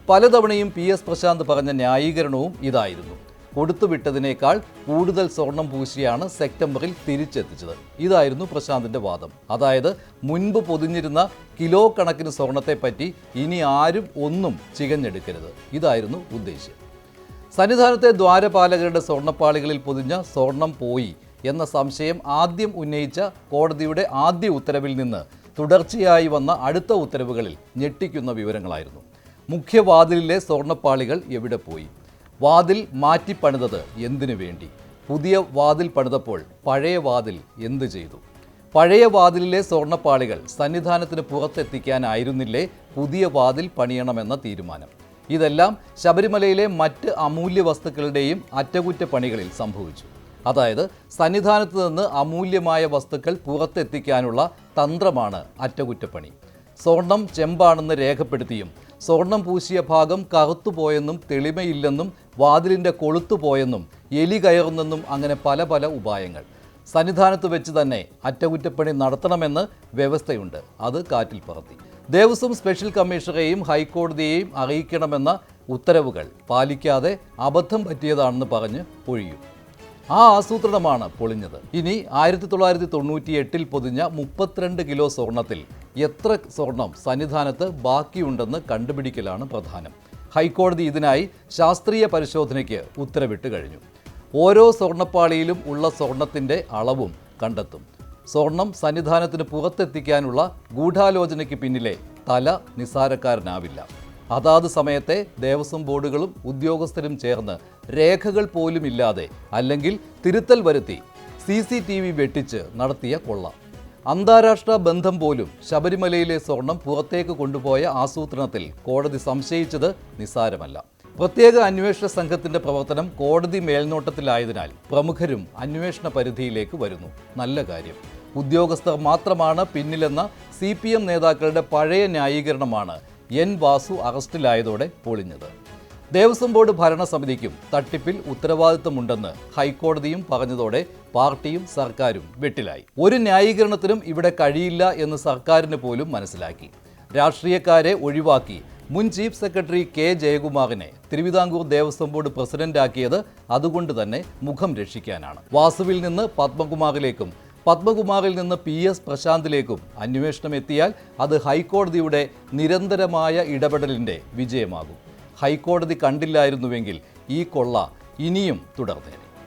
പലതവണയും PS Prashant പറഞ്ഞ ന്യായീകരണവും ഇതായിരുന്നു. കൊടുത്തുവിട്ടതിനേക്കാൾ കൂടുതൽ സ്വർണം പൂശിയാണ് സെപ്റ്റംബറിൽ തിരിച്ചെത്തിച്ചത്. ഇതായിരുന്നു പ്രശാന്തിൻ്റെ വാദം. അതായത് മുൻപ് പൊതിഞ്ഞിരുന്ന കിലോ കണക്കിന് സ്വർണത്തെപ്പറ്റി ഇനി ആരും ഒന്നും ചികഞ്ഞെടുക്കരുത്. ഇതായിരുന്നു ഉദ്ദേശ്യം. സന്നിധാനത്തെ ദ്വാരപാലകരുടെ സ്വർണ്ണപ്പാളികളിൽ പൊതിഞ്ഞ സ്വർണം പോയി എന്ന സംശയം ആദ്യം ഉന്നയിച്ച കോടതിയുടെ ആദ്യ ഉത്തരവിൽ നിന്ന് തുടർച്ചയായി വന്ന അടുത്ത ഉത്തരവുകളിൽ ഞെട്ടിക്കുന്ന വിവരങ്ങളായിരുന്നു. മുഖ്യവാതിലിലെ സ്വർണ്ണപ്പാളികൾ എവിടെ പോയി? വാതിൽ മാറ്റിപ്പണിതത് എന്തിനു വേണ്ടി? പുതിയ വാതിൽ പണിതപ്പോൾ പഴയ വാതിൽ എന്തു ചെയ്തു? പഴയ വാതിലിലെ സ്വർണ്ണപ്പാളികൾ സന്നിധാനത്തിന് പുറത്തെത്തിക്കാനായിരുന്നില്ലേ പുതിയ വാതിൽ പണിയണമെന്ന തീരുമാനം? ഇതെല്ലാം ശബരിമലയിലെ മറ്റ് അമൂല്യ വസ്തുക്കളുടെയും അറ്റകുറ്റപ്പണികളിൽ സംഭവിച്ചു. അതായത് സന്നിധാനത്ത് നിന്ന് അമൂല്യമായ വസ്തുക്കൾ പുറത്തെത്തിക്കാനുള്ള തന്ത്രമാണ് അറ്റകുറ്റപ്പണി. സ്വർണം ചെമ്പാണെന്ന് രേഖപ്പെടുത്തിയും സ്വർണം പൂശിയ ഭാഗം കറുത്തുപോയെന്നും തെളിമയില്ലെന്നും വാതിലിൻ്റെ കൊളുത്തുപോയെന്നും എലി കയറുന്നെന്നും അങ്ങനെ പല പല ഉപായങ്ങൾ. സന്നിധാനത്ത് വെച്ച് തന്നെ അറ്റകുറ്റപ്പണി നടത്തണമെന്ന് വ്യവസ്ഥയുണ്ട്. അത് കാറ്റിൽ പറത്തി. ദേവസ്വം സ്പെഷ്യൽ കമ്മീഷണറെയും ഹൈക്കോടതിയെയും അറിയിക്കണമെന്ന ഉത്തരവുകൾ പാലിക്കാതെ അബദ്ധം പറ്റിയതാണെന്ന് പറഞ്ഞ് ഒഴിയും. ആ ആസൂത്രണമാണ് പൊളിഞ്ഞത്. ഇനി 1998 പൊതിഞ്ഞ 32 കിലോ സ്വർണത്തിൽ എത്ര സ്വർണം സന്നിധാനത്ത് ബാക്കിയുണ്ടെന്ന് കണ്ടുപിടിക്കലാണ് പ്രധാനം. ഹൈക്കോടതി ഇതിനായി ശാസ്ത്രീയ പരിശോധനയ്ക്ക് ഉത്തരവിട്ട് കഴിഞ്ഞു. ഓരോ സ്വർണ്ണപ്പാളിയിലും ഉള്ള സ്വർണത്തിൻ്റെ അളവും കണ്ടെത്തും. സ്വർണം സന്നിധാനത്തിന് പുറത്തെത്തിക്കാനുള്ള ഗൂഢാലോചനയ്ക്ക് പിന്നിലെ തല നിസ്സാരക്കാരനാവില്ല. അതാത് സമയത്തെ ദേവസ്വം ബോർഡുകളും ഉദ്യോഗസ്ഥരും ചേർന്ന് രേഖകൾ പോലുമില്ലാതെ അല്ലെങ്കിൽ തിരുത്തൽ വരുത്തി CCTV വെട്ടിച്ച് നടത്തിയ കൊള്ള. അന്താരാഷ്ട്ര ബന്ധം പോലും ശബരിമലയിലെ സ്വർണം പുറത്തേക്ക് കൊണ്ടുപോയ ആസൂത്രണത്തിൽ കോടതി സംശയിച്ചത് നിസ്സാരമല്ല. പ്രത്യേക അന്വേഷണ സംഘത്തിൻ്റെ പ്രവർത്തനം കോടതി മേൽനോട്ടത്തിലായതിനാൽ പ്രമുഖരും അന്വേഷണ പരിധിയിലേക്ക് വരുന്നു. നല്ല കാര്യം. ഉദ്യോഗസ്ഥർ മാത്രമാണ് പിന്നിലെന്ന CPM നേതാക്കളുടെ പഴയ ന്യായീകരണമാണ് N. വാസു അറസ്റ്റിലായതോടെ പൊളിഞ്ഞത്. ദേവസ്വം ബോർഡ് ഭരണസമിതിക്കും തട്ടിപ്പിൽ ഉത്തരവാദിത്തമുണ്ടെന്ന് ഹൈക്കോടതിയും പറഞ്ഞതോടെ പാർട്ടിയും സർക്കാരും വെട്ടിലായി. ഒരു ന്യായീകരണത്തിനും ഇവിടെ കഴിയില്ല എന്ന് സർക്കാരിന് പോലും മനസ്സിലാക്കി. രാഷ്ട്രീയക്കാരെ ഒഴിവാക്കി മുൻ ചീഫ് സെക്രട്ടറി K. ജയകുമാറിനെ തിരുവിതാംകൂർ ദേവസ്വം ബോർഡ് പ്രസിഡന്റാക്കിയത് അതുകൊണ്ട് തന്നെ മുഖം രക്ഷിക്കാനാണ്. വാസുവിൽ നിന്ന് പത്മകുമാറിലേക്കും പത്മകുമാറിൽ നിന്ന് PS പ്രശാന്തിലേക്കും അന്വേഷണം എത്തിയാൽ അത് ഹൈക്കോടതിയുടെ നിരന്തരമായ ഇടപെടലിൻ്റെ വിജയമാകും. ഹൈക്കോടതി കണ്ടില്ലായിരുന്നുവെങ്കിൽ ഈ കൊള്ള ഇനിയും തുടർന്നേനെ.